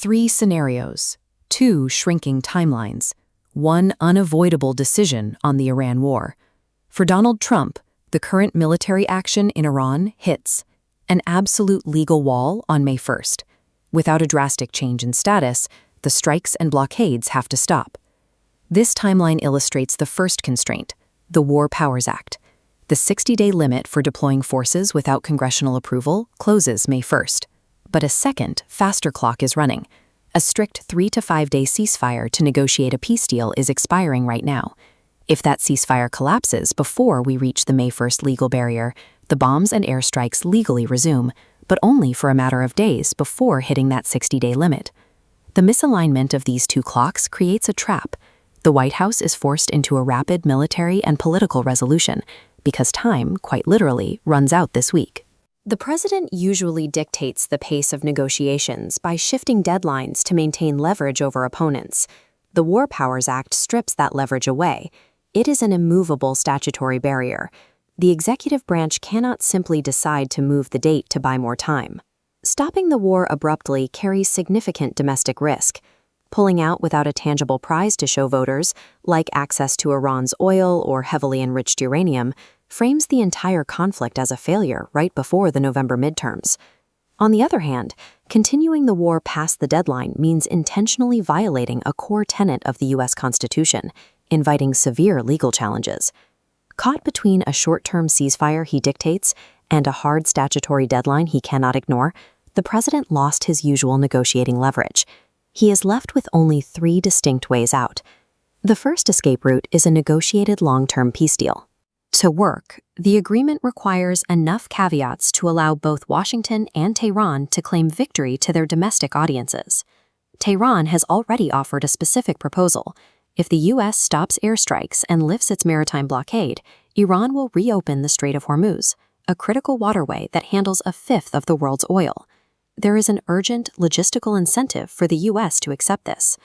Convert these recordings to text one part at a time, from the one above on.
3 scenarios, 2 shrinking timelines, 1 unavoidable decision on the Iran war. For Donald Trump, the current military action in Iran hits an absolute legal wall on May 1st. Without a drastic change in status, the strikes and blockades have to stop. This timeline illustrates the first constraint, the War Powers Act. The 60-day limit for deploying forces without congressional approval closes May 1st. But a second, faster clock is running. A strict 3 to 5 day ceasefire to negotiate a peace deal is expiring right now. If that ceasefire collapses before we reach the May 1st legal barrier, the bombs and airstrikes legally resume, but only for a matter of days before hitting that 60-day limit. The misalignment of these two clocks creates a trap. The White House is forced into a rapid military and political resolution because time, quite literally, runs out this week. The president usually dictates the pace of negotiations by shifting deadlines to maintain leverage over opponents. The War Powers Act strips that leverage away. It is an immovable statutory barrier. The executive branch cannot simply decide to move the date to buy more time. Stopping the war abruptly carries significant domestic risk. Pulling out without a tangible prize to show voters, like access to Iran's oil or heavily enriched uranium, frames the entire conflict as a failure right before the November midterms. On the other hand, continuing the war past the deadline means intentionally violating a core tenet of the U.S. Constitution, inviting severe legal challenges. Caught between a short-term ceasefire he dictates and a hard statutory deadline he cannot ignore, the president lost his usual negotiating leverage. He is left with only 3 distinct ways out. The first escape route is a negotiated long-term peace deal. To work, the agreement requires enough caveats to allow both Washington and Tehran to claim victory to their domestic audiences. Tehran has already offered a specific proposal. If the U.S. stops airstrikes and lifts its maritime blockade, Iran will reopen the Strait of Hormuz, a critical waterway that handles a fifth of the world's oil. There is an urgent logistical incentive for the U.S. to accept this.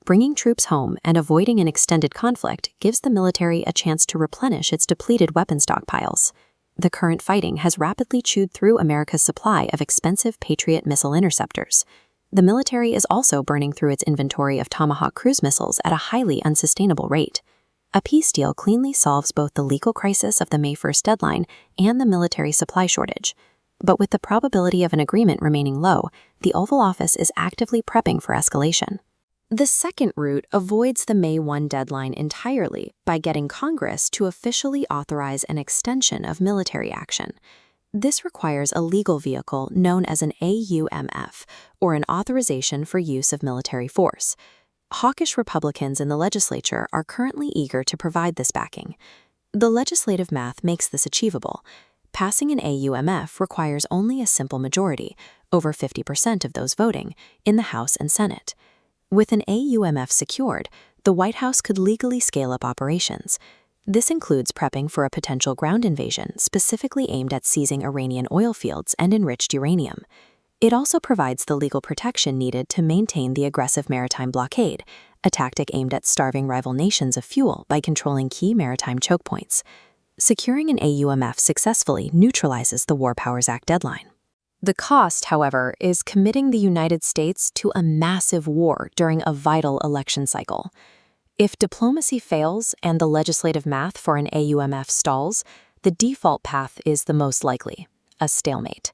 Bringing troops home and avoiding an extended conflict gives the military a chance to replenish its depleted weapon stockpiles. The current fighting has rapidly chewed through America's supply of expensive Patriot missile interceptors. The military is also burning through its inventory of Tomahawk cruise missiles at a highly unsustainable rate. A peace deal cleanly solves both the legal crisis of the May 1st deadline and the military supply shortage. But with the probability of an agreement remaining low, the Oval Office is actively prepping for escalation. The second route avoids the May 1 deadline entirely by getting Congress to officially authorize an extension of military action. This requires a legal vehicle known as an AUMF, or an authorization for use of military force. Hawkish Republicans in the legislature are currently eager to provide this backing. The legislative math makes this achievable. Passing an AUMF requires only a simple majority, over 50% of those voting, in the House and Senate. With an AUMF secured, the White House could legally scale up operations. This includes prepping for a potential ground invasion specifically aimed at seizing Iranian oil fields and enriched uranium. It also provides the legal protection needed to maintain the aggressive maritime blockade, a tactic aimed at starving rival nations of fuel by controlling key maritime choke points. Securing an AUMF successfully neutralizes the War Powers Act deadline. The cost, however, is committing the United States to a massive war during a vital election cycle. If diplomacy fails and the legislative math for an AUMF stalls, the default path is the most likely, a stalemate.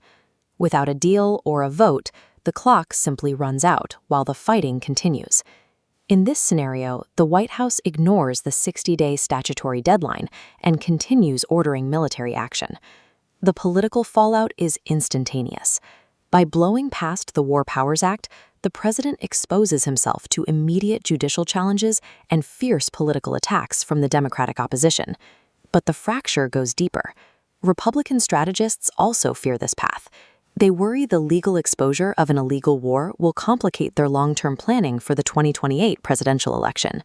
Without a deal or a vote, the clock simply runs out while the fighting continues. In this scenario, the White House ignores the 60-day statutory deadline and continues ordering military action. The political fallout is instantaneous. By blowing past the War Powers Act, the president exposes himself to immediate judicial challenges and fierce political attacks from the Democratic opposition. But the fracture goes deeper. Republican strategists also fear this path. They worry the legal exposure of an illegal war will complicate their long-term planning for the 2028 presidential election.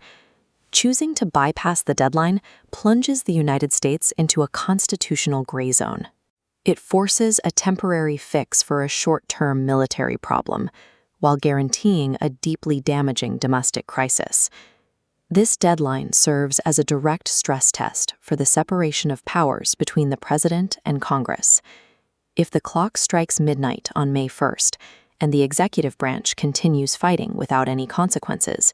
Choosing to bypass the deadline plunges the United States into a constitutional gray zone. It forces a temporary fix for a short-term military problem, while guaranteeing a deeply damaging domestic crisis. This deadline serves as a direct stress test for the separation of powers between the president and Congress. If the clock strikes midnight on May 1st, and the executive branch continues fighting without any consequences,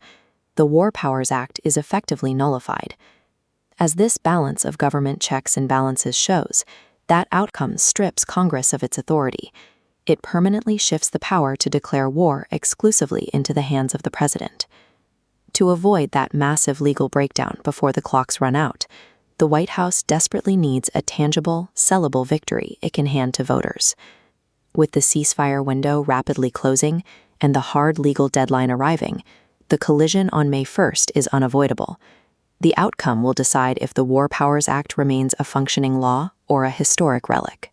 the War Powers Act is effectively nullified. As this balance of government checks and balances shows, that outcome strips Congress of its authority. It permanently shifts the power to declare war exclusively into the hands of the president. To avoid that massive legal breakdown before the clocks run out, the White House desperately needs a tangible, sellable victory it can hand to voters. With the ceasefire window rapidly closing and the hard legal deadline arriving, the collision on May 1st is unavoidable. The outcome will decide if the War Powers Act remains a functioning law or a historic relic.